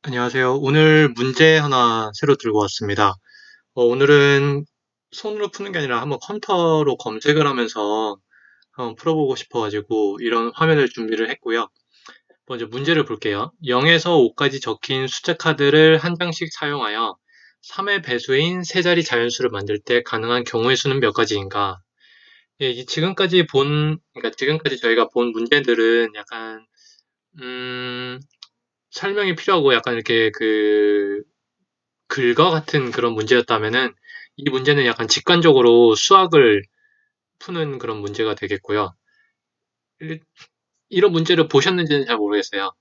안녕하세요. 오늘 문제 하나 새로 들고 왔습니다. 오늘은 손으로 푸는 게 아니라 한번 컴퓨터로 검색을 하면서 한번 풀어보고 싶어가지고 이런 화면을 준비를 했고요. 먼저 문제를 볼게요. 0에서 5까지 적힌 숫자 카드를 한 장씩 사용하여 3의 배수인 세 자리 자연수를 만들 때 가능한 경우의 수는 몇 가지인가? 예, 그러니까 지금까지 저희가 본 문제들은 약간, 음, 설명이 필요하고 약간 이렇게 글과 같은 그런 문제였다면은 이 문제는 약간 직관적으로 수학을 푸는 그런 문제가 되겠고요. 일- 이런 문제를 보셨는지는 잘 모르겠어요.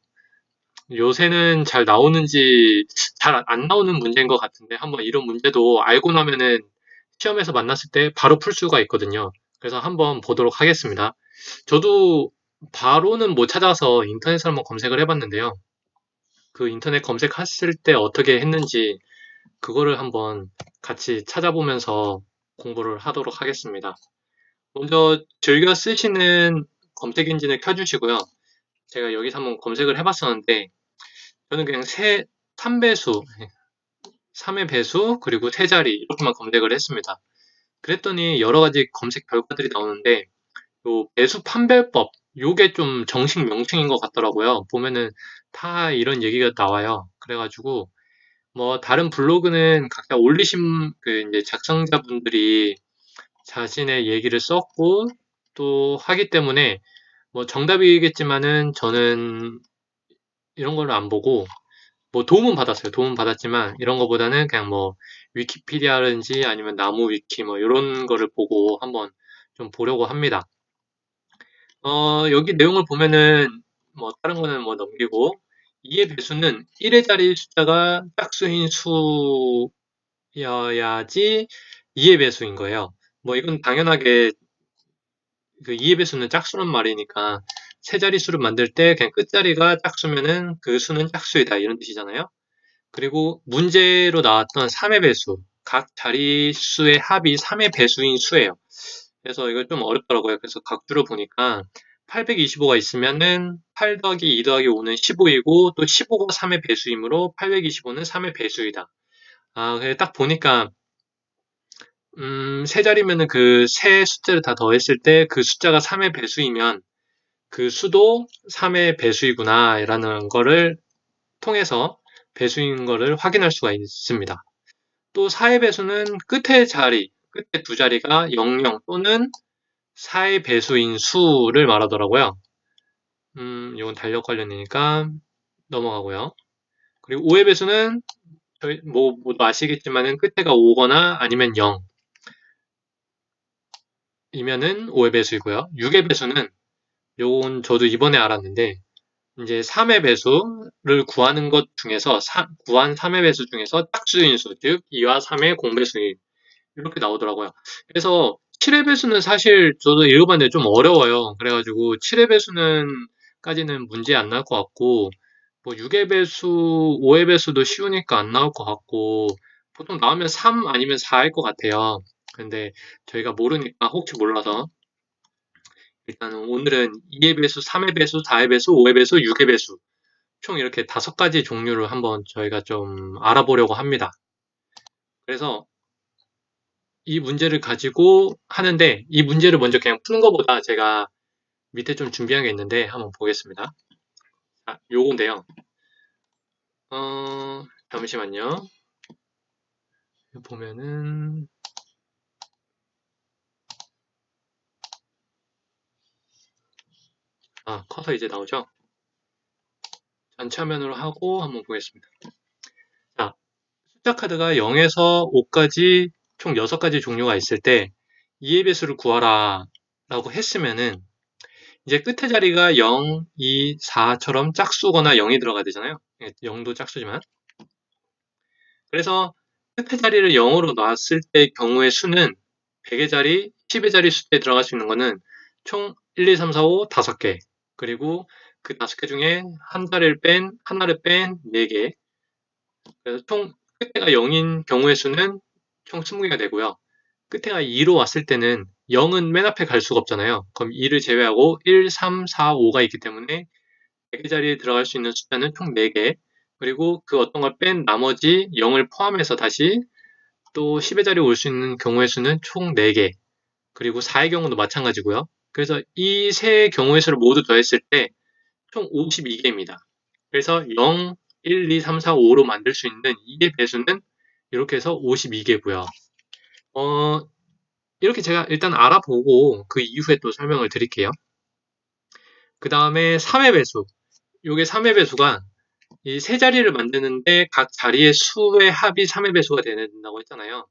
요새는 잘 나오는지 잘 안 나오는 문제인 것 같은데 한번 이런 문제도 알고 나면은 시험에서 만났을 때 바로 풀 수가 있거든요. 그래서 한번 보도록 하겠습니다. 저도 바로는 못 찾아서 인터넷을 한번 검색을 해봤는데요. 그 인터넷 검색했을 때 어떻게 했는지 그거를 한번 같이 찾아보면서 공부를 하도록 하겠습니다. 먼저 즐겨 쓰시는 검색 엔진을 켜주시고요. 제가 여기서 한번 검색을 해봤었는데 저는 그냥 3배수, 3의 배수, 그리고 세 자리 이렇게만 검색을 했습니다. 그랬더니 여러 가지 검색 결과들이 나오는데 요 배수 판별법 요게 좀 정식 명칭인 것 같더라고요. 보면은 다 이런 얘기가 나와요. 그래가지고 뭐 다른 블로그는 각자 올리신 그 이제 작성자분들이 자신의 얘기를 썼고 또 하기 때문에 뭐 정답이겠지만은 저는 이런 거를 안 보고 뭐 도움은 받았어요. 도움은 받았지만 이런 거보다는 그냥 뭐 위키피디아라든지 아니면 나무 위키 뭐 이런 거를 보고 한번 좀 보려고 합니다. 여기 내용을 보면은 뭐 다른 거는 뭐 넘기고 2의 배수는 1의 자리 숫자가 짝수인 수여야지 2의 배수인 거예요. 뭐 이건 당연하게 그 2의 배수는 짝수란 말이니까 세 자릿수를 만들 때 그냥 끝자리가 짝수면은 그 수는 짝수이다 이런 뜻이잖아요. 그리고 문제로 나왔던 3의 배수 각 자릿수의 합이 3의 배수인 수예요. 그래서 이거 좀 어렵더라고요. 그래서 각주를 보니까 825가 있으면은 8 더하기 2 더하기 5는 15이고 또 15가 3의 배수이므로 825는 3의 배수이다. 아, 그래 딱 보니까 세 자리면은 그 세 숫자를 다 더했을 때 그 숫자가 3의 배수이면 그 수도 3의 배수이구나라는 거를 통해서 배수인 거를 확인할 수가 있습니다. 또 4의 배수는 끝에 두 자리가 00 또는 4의 배수인 수를 말하더라고요. 이건 달력 관련이니까 넘어가고요. 그리고 5의 배수는 저희 뭐 모두 아시겠지만은 끝에가 5거나 아니면 0이면은 5의 배수이고요. 6의 배수는 요건 저도 이번에 알았는데 이제 3의 배수를 구하는 것 중에서 구한 3의 배수 중에서 짝수인 수, 즉 2와 3의 공배수인 이렇게 나오더라고요. 그래서 7의 배수는 사실 저도 읽어봤는데 좀 어려워요. 그래가지고 7의 배수는 까지는 문제 안 나올 것 같고 뭐 6의 배수, 5의 배수도 쉬우니까 안 나올 것 같고 보통 나오면 3 아니면 4일 것 같아요. 근데 저희가 모르니까 혹시 몰라서 일단은 오늘은 2의 배수, 3의 배수, 4의 배수, 5의 배수, 6의 배수 총 이렇게 5가지 종류를 한번 저희가 좀 알아보려고 합니다. 그래서 이 문제를 가지고 하는데 이 문제를 먼저 그냥 푸는 것보다 제가 밑에 좀 준비한 게 있는데 한번 보겠습니다. 요건데요. 잠시만요. 보면은 커서 이제 나오죠. 전체 화면으로 하고 한번 보겠습니다. 자, 숫자 카드가 0에서 5까지 총 6가지 종류가 있을 때 2의 배수를 구하라 라고 했으면은 이제 끝에 자리가 0, 2, 4처럼 짝수거나 0이 들어가야 되잖아요. 0도 짝수지만. 그래서 끝에 자리를 0으로 놨을 때 경우의 수는 100의 자리, 10의 자리 숫자에 들어갈 수 있는 거는 총 1, 2, 3, 4, 5, 5개. 그리고 그 5개 중에 하나를 뺀 4개. 그래서 총 끝에가 0인 경우의 수는 총 20개가 되고요. 끝에가 2로 왔을 때는 0은 맨 앞에 갈 수가 없잖아요. 그럼 2를 제외하고 1, 3, 4, 5가 있기 때문에 100개 자리에 들어갈 수 있는 숫자는 총 4개. 그리고 그 어떤 걸 뺀 나머지 0을 포함해서 다시 또 10의 자리에 올 수 있는 경우의 수는 총 4개. 그리고 4의 경우도 마찬가지고요. 그래서 이 세 경우의 수를 모두 더했을 때 총 52개입니다. 그래서 0, 1, 2, 3, 4, 5로 만들 수 있는 2의 배수는 이렇게 해서 52개고요. 이렇게 제가 일단 알아보고 그 이후에 또 설명을 드릴게요. 그 다음에 3의 배수. 요게 3의 배수가 이 세 자리를 만드는데 각 자리의 수의 합이 3의 배수가 된다고 했잖아요.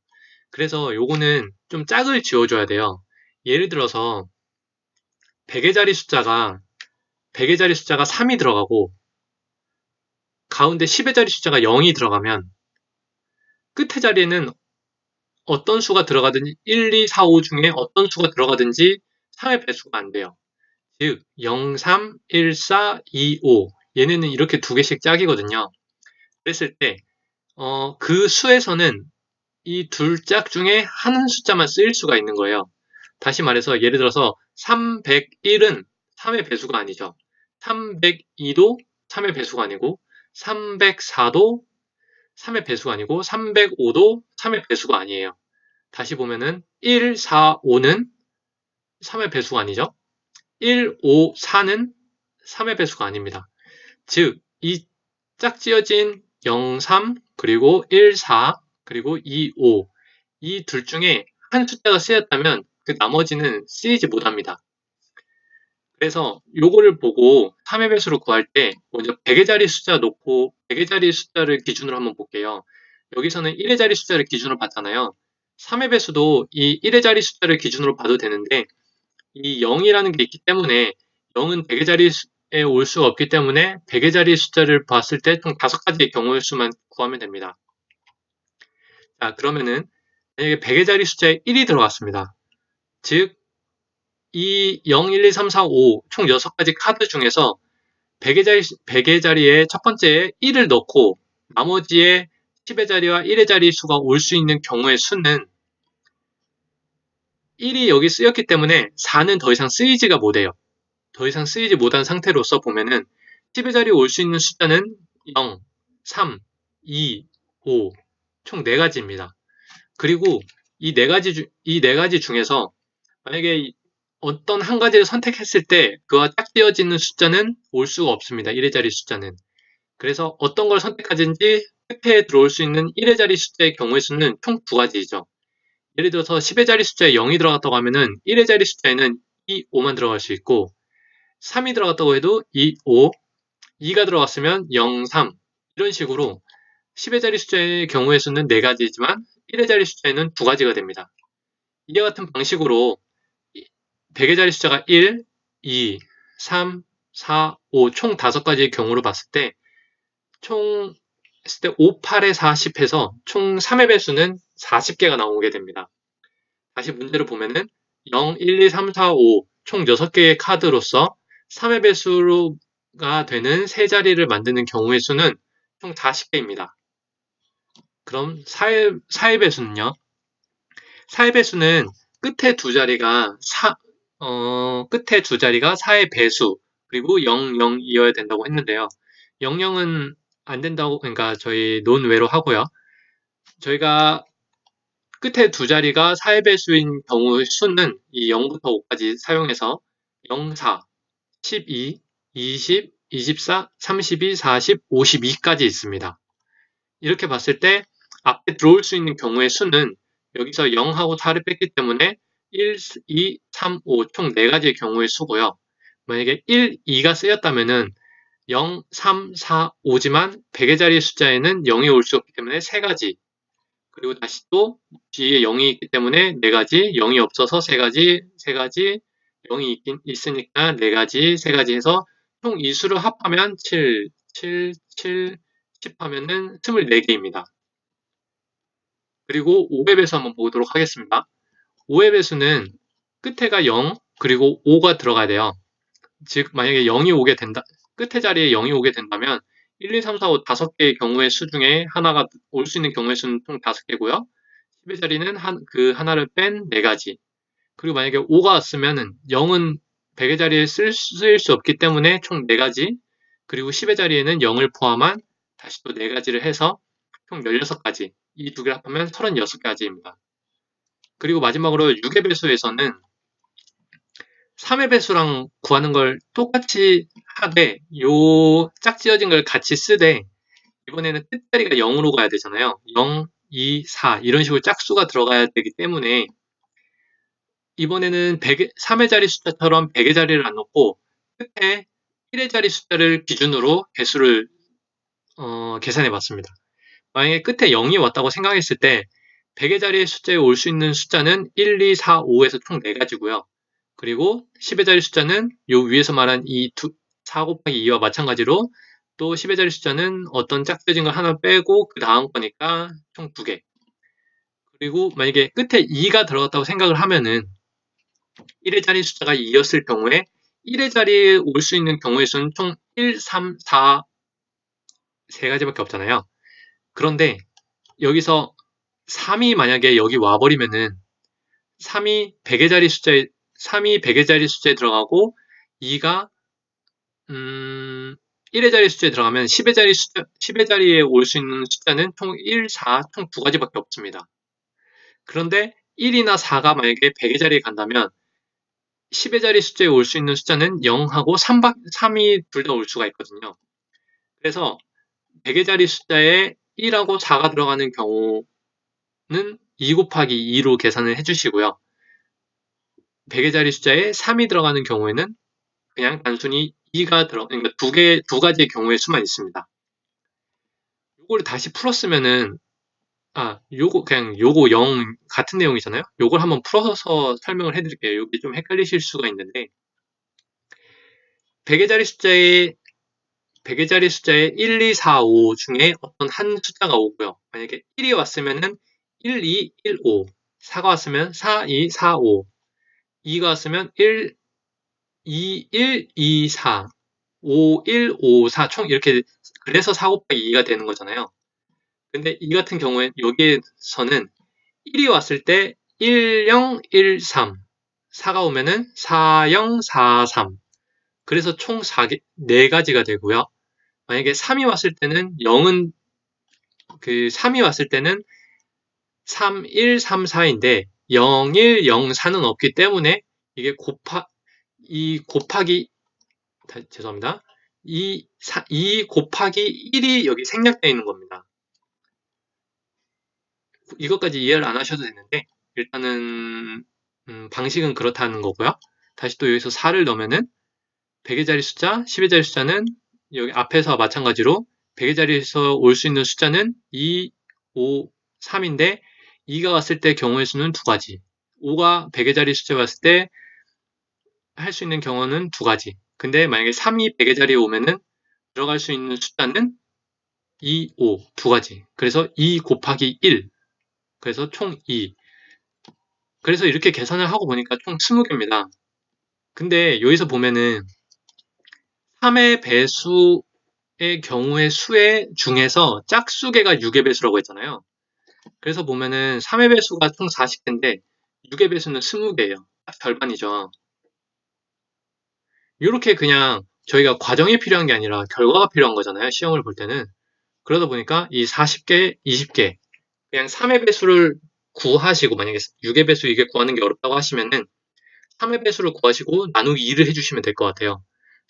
그래서 요거는 좀 짝을 지어줘야 돼요. 예를 들어서 100의 자리 숫자가 3이 들어가고 가운데 10의 자리 숫자가 0이 들어가면 끝의 자리에는 어떤 수가 들어가든지 1, 2, 4, 5 중에 어떤 수가 들어가든지 3의 배수가 안 돼요. 즉 0, 3, 1, 4, 2, 5 얘네는 이렇게 두 개씩 짝이거든요. 그랬을 때 그 수에서는 이 둘 짝 중에 한 숫자만 쓰일 수가 있는 거예요. 다시 말해서 예를 들어서 301은 3의 배수가 아니죠. 302도 3의 배수가 아니고 304도 3의 배수가 아니고 305도 3의 배수가 아니에요. 다시 보면은 1, 4, 5는 3의 배수가 아니죠. 1, 5, 4는 3의 배수가 아닙니다. 즉, 이 짝지어진 0, 3, 그리고 1, 4, 그리고 2, 5. 이 둘 중에 한 숫자가 쓰였다면 그 나머지는 쓰이지 못합니다. 그래서 요거를 보고 3의 배수를 구할 때 먼저 100의 자리 숫자 놓고 100의 자리 숫자를 기준으로 한번 볼게요. 여기서는 1의 자리 숫자를 기준으로 봤잖아요. 3의 배수도 이 1의 자리 숫자를 기준으로 봐도 되는데 이 0이라는 게 있기 때문에 0은 100의 자리에 올 수가 없기 때문에 100의 자리 숫자를 봤을 때 총 5가지의 경우의 수만 구하면 됩니다. 자, 그러면은 만약에 100의 자리 숫자에 1이 들어갔습니다. 즉, 이 0, 1, 2, 3, 4, 5 총 6가지 카드 중에서 100의 자리에 첫 번째에 1을 넣고 나머지에 10의 자리와 1의 자리 수가 올 수 있는 경우의 수는 1이 여기 쓰였기 때문에 4는 더 이상 쓰이지가 못해요. 더 이상 쓰이지 못한 상태로서 보면은 10의 자리에 올 수 있는 숫자는 0, 3, 2, 5 총 4가지입니다. 그리고 이 네 가지 중에서 만약에 어떤 한 가지를 선택했을 때 그와 짝지어지는 숫자는 올 수가 없습니다. 1의 자리 숫자는. 그래서 어떤 걸 선택하든지 끝에 들어올 수 있는 1의 자리 숫자의 경우의 수는 총 2가지이죠. 예를 들어서 10의 자리 숫자에 0이 들어갔다고 하면은 1의 자리 숫자에는 2, 5만 들어갈 수 있고 3이 들어갔다고 해도 2, 5, 2가 들어갔으면 0, 3 이런 식으로 10의 자리 숫자의 경우의 수는 4가지이지만 1의 자리 숫자에는 2가지가 됩니다. 이와 같은 방식으로 100의 자리 숫자가 1, 2, 3, 4, 5 총 5가지의 경우로 봤을 때 총 했을 때 5, 8에 40 해서 총 3의 배수는 40개가 나오게 됩니다. 다시 문제를 보면은 0, 1, 2, 3, 4, 5 총 6개의 카드로서 3의 배수가 되는 세 자리를 만드는 경우의 수는 총 40개입니다. 그럼 4의 배수는요? 4의 배수는 끝에 두 자리가 4의 배수 그리고 0, 0이어야 된다고 했는데요. 0, 0은 안 된다고 그러니까 저희 논외로 하고요. 저희가 끝에 두 자리가 4의 배수인 경우의 수는 이 0부터 5까지 사용해서 0, 4, 12, 20, 24, 32, 40, 52까지 있습니다. 이렇게 봤을 때 앞에 들어올 수 있는 경우의 수는 여기서 0하고 4를 뺐기 때문에 1, 2, 3, 5 총 4가지의 경우의 수고요. 만약에 1, 2가 쓰였다면은 0, 3, 4, 5지만 100의 자리 숫자에는 0이 올 수 없기 때문에 3가지. 그리고 다시 또 뒤에 0이 있기 때문에 4가지, 0이 없어서 3가지, 3가지, 0이 있으니까 4가지, 3가지 해서 총 이 수를 합하면 7, 7, 7, 10 하면은 24개입니다. 그리고 5의 배수 한번 보도록 하겠습니다. 5의 배수는 끝에가 0, 그리고 5가 들어가야 돼요. 즉, 만약에 0이 오게 된다, 끝에 자리에 0이 오게 된다면 1, 2, 3, 4, 5 5개의 경우의 수 중에 하나가 올 수 있는 경우의 수는 총 5개고요. 10의 자리는 그 하나를 뺀 4가지. 그리고 만약에 5가 왔으면은 0은 100의 자리에 쓰일 수 없기 때문에 총 4가지. 그리고 10의 자리에는 0을 포함한 다시 또 4가지를 해서 총 16가지. 이 두 개를 합하면 36가지입니다. 그리고 마지막으로 6의 배수에서는 3의 배수랑 구하는 걸 똑같이 하되 요 짝지어진 걸 같이 쓰되 이번에는 끝자리가 0으로 가야 되잖아요. 0, 2, 4 이런 식으로 짝수가 들어가야 되기 때문에 이번에는 3의 자리 숫자처럼 100의 자리를 안 넣고 끝에 1의 자리 숫자를 기준으로 배수를 계산해 봤습니다. 만약에 끝에 0이 왔다고 생각했을 때 100의 자리 숫자에 올 수 있는 숫자는 1, 2, 4, 5에서 총 4가지고요. 그리고 10의 자리 숫자는 요 위에서 말한 이 4 곱하기 2와 마찬가지로 또 10의 자리 숫자는 어떤 짝져진 걸 하나 빼고 그 다음 거니까 총 2개. 그리고 만약에 끝에 2가 들어갔다고 생각을 하면은 1의 자리 숫자가 2였을 경우에 1의 자리에 올 수 있는 경우의 수는 총 1, 3, 4, 3가지밖에 없잖아요. 그런데 여기서 3이 만약에 여기 와버리면은 3이 100의 자리 숫자에 3이 100의 자리 숫자에 들어가고 2가 1의 자리 숫자에 들어가면 10의 자리 숫자 10의 자리에 올 수 있는 숫자는 총 1, 4, 총 2가지밖에 없습니다. 그런데 1이나 4가 만약에 100의 자리에 간다면 10의 자리 숫자에 올 수 있는 숫자는 0하고 3이 둘 다 올 수가 있거든요. 그래서 100의 자리 숫자에 1하고 4가 들어가는 경우는 2 곱하기 2로 계산을 해주시고요. 100의 자리 숫자에 3이 들어가는 경우에는 그냥 단순히 2가 그러니까 두 가지의 경우의 수만 있습니다. 요거를 다시 풀었으면은, 요거 0 같은 내용이잖아요? 요걸 한번 풀어서 설명을 해드릴게요. 여기 좀 헷갈리실 수가 있는데, 100의 자리 숫자에 100의 자리 숫자에 1, 2, 4, 5 중에 어떤 한 숫자가 오고요. 만약에 1이 왔으면은 1, 2, 1, 5. 4가 왔으면 4, 2, 4, 5. 2가 왔으면 1, 2, 1, 2, 4. 5, 1, 5, 4. 총 이렇게, 그래서 4 곱하기 2가 되는 거잖아요. 근데 이 같은 경우에 여기에서는 1이 왔을 때 1, 0, 1, 3. 4가 오면은 4, 0, 4, 3. 그래서 총 4가지가 되고요. 만약에 3이 왔을 때는 0은 3이 왔을 때는 3, 1, 3, 4인데 0, 1, 0, 4는 없기 때문에 이게 곱하기 죄송합니다. 2 곱하기 1이 여기 생략되어 있는 겁니다. 이것까지 이해를 안 하셔도 되는데 일단은 방식은 그렇다는 거고요. 다시 또 여기서 4를 넣으면은 100의 자리 숫자, 10의 자리 숫자는 여기 앞에서 마찬가지로 100의 자리에서 올 수 있는 숫자는 2, 5, 3인데 2가 왔을 때 경우의 수는 2가지. 5가 100의 자리 숫자에 왔을 때 할 수 있는 경우는 2가지. 근데 만약에 3이 100의 자리에 오면은 들어갈 수 있는 숫자는 2, 5, 2가지. 그래서 2 곱하기 1. 그래서 총 2. 그래서 이렇게 계산을 하고 보니까 총 20개입니다. 근데 여기서 보면은 3의 배수의 경우의 수의 중에서 짝수개가 6의 배수라고 했잖아요. 그래서 보면은 3의 배수가 총 40개인데 6의 배수는 20개예요. 딱 절반이죠. 이렇게 그냥 저희가 과정이 필요한 게 아니라 결과가 필요한 거잖아요. 시험을 볼 때는. 그러다 보니까 이 40개, 20개 그냥 3의 배수를 구하시고 만약에 6의 배수 이게 구하는 게 어렵다고 하시면은 3의 배수를 구하시고 나누기 2를 해주시면 될 것 같아요.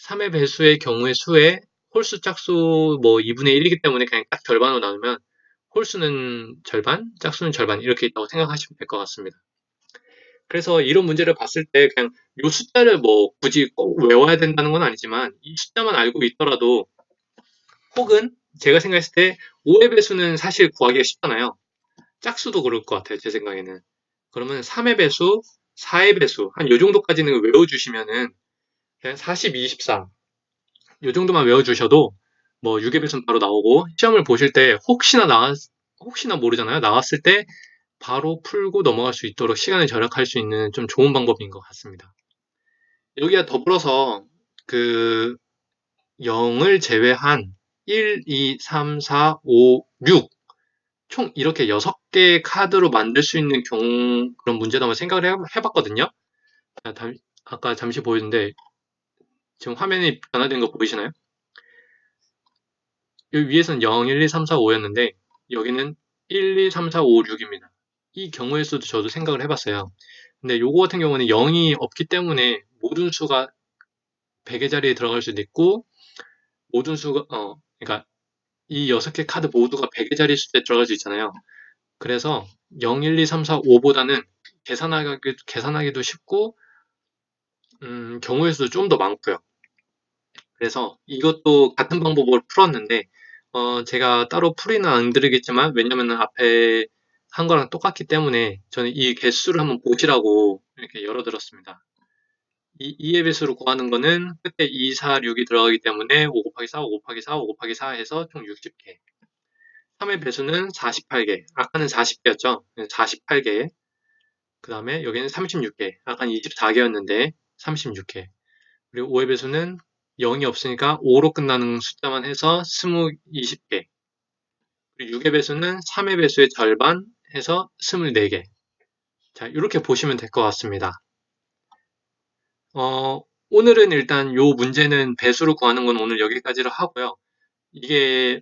3의 배수의 경우의 수에 홀수 짝수 뭐 2분의 1이기 때문에 그냥 딱 절반으로 나누면 홀수는 절반, 짝수는 절반 이렇게 있다고 생각하시면 될 것 같습니다. 그래서 이런 문제를 봤을 때 그냥 이 숫자를 뭐 굳이 꼭 외워야 된다는 건 아니지만 이 숫자만 알고 있더라도 혹은 제가 생각했을 때 5의 배수는 사실 구하기가 쉽잖아요. 짝수도 그럴 것 같아요. 제 생각에는. 그러면 3의 배수, 4의 배수 한 요 정도까지는 외워주시면은 그냥 40, 24. 요 정도만 외워주셔도 뭐 6의 배수는 바로 나오고 시험을 보실 때 혹시나 모르잖아요. 나왔을 때 바로 풀고 넘어갈 수 있도록 시간을 절약할 수 있는 좀 좋은 방법인 것 같습니다. 여기와 더불어서 그 0을 제외한 1, 2, 3, 4, 5, 6 총 이렇게 6개의 카드로 만들 수 있는 그런 문제도 한번 생각을 해봤거든요. 아까 잠시 보였는데 지금 화면이 변화된 거 보이시나요? 여기 위에서는 0, 1, 2, 3, 4, 5였는데 여기는 1, 2, 3, 4, 5, 6입니다. 이 경우의 수도 저도 생각을 해봤어요. 근데 요거 같은 경우는 0이 없기 때문에 모든 수가 100의 자리에 들어갈 수도 있고 모든 수가 그러니까 이 6개 카드 모두가 100의 자리 수에 들어갈 수 있잖아요. 그래서 0, 1, 2, 3, 4, 5보다는 계산하기도 쉽고 경우의 수도 좀 더 많고요. 그래서 이것도 같은 방법으로 풀었는데 제가 따로 풀이는 안 드리겠지만 왜냐면 앞에 한 거랑 똑같기 때문에 저는 이 개수를 한번 보시라고 이렇게 열어들었습니다. 이 앱에서로 구하는 거는 끝에 2, 4, 6이 들어가기 때문에 5 곱하기 4, 5 곱하기 4, 5 곱하기 4 해서 총 60개. 3의 배수는 48개. 아까는 40개였죠? 48개. 그 다음에 여기는 36개. 아까는 24개였는데 36개. 그리고 5의 배수는 0이 없으니까 5로 끝나는 숫자만 해서 20개. 그리고 6의 배수는 3의 배수의 절반 해서 24개. 자, 이렇게 보시면 될 것 같습니다. 오늘은 일단 요 문제는 배수를 구하는 건 오늘 여기까지로 하고요. 이게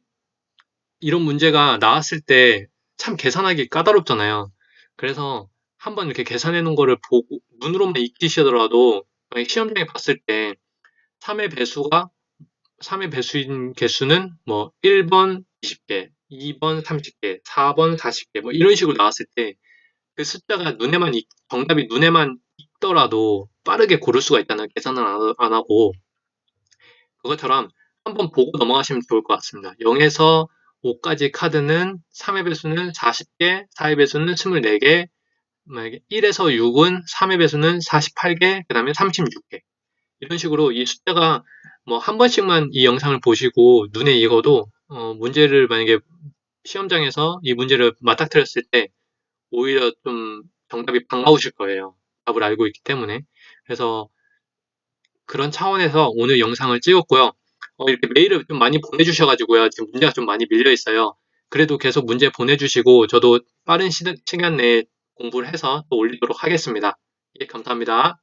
이런 문제가 나왔을 때 참 계산하기 까다롭잖아요. 그래서 한번 이렇게 계산해 놓은 거를 보고 눈으로만 익히시더라도 만약 시험장에 봤을 때 3의 배수가 3의 배수인 개수는 뭐 1번 20개, 2번 30개, 4번 40개 뭐 이런 식으로 나왔을 때 그 숫자가 정답이 눈에만 익더라도 빠르게 고를 수가 있다는 계산을 안 하고 그것처럼 한번 보고 넘어가시면 좋을 것 같습니다. 0에서 5까지 카드는 3의 배수는 40개, 4의 배수는 24개, 만약에 1에서 6은 3의 배수는 48개, 그 다음에 36개. 이런 식으로 이 숫자가 뭐 한 번씩만 이 영상을 보시고 눈에 익어도 문제를 만약에 시험장에서 이 문제를 맞닥뜨렸을 때 오히려 좀 정답이 반가우실 거예요. 답을 알고 있기 때문에. 그래서 그런 차원에서 오늘 영상을 찍었고요. 이렇게 메일을 좀 많이 보내주셔가지고요. 지금 문제가 좀 많이 밀려 있어요. 그래도 계속 문제 보내주시고 저도 빠른 시간 내에 공부를 해서 또 올리도록 하겠습니다. 예, 감사합니다.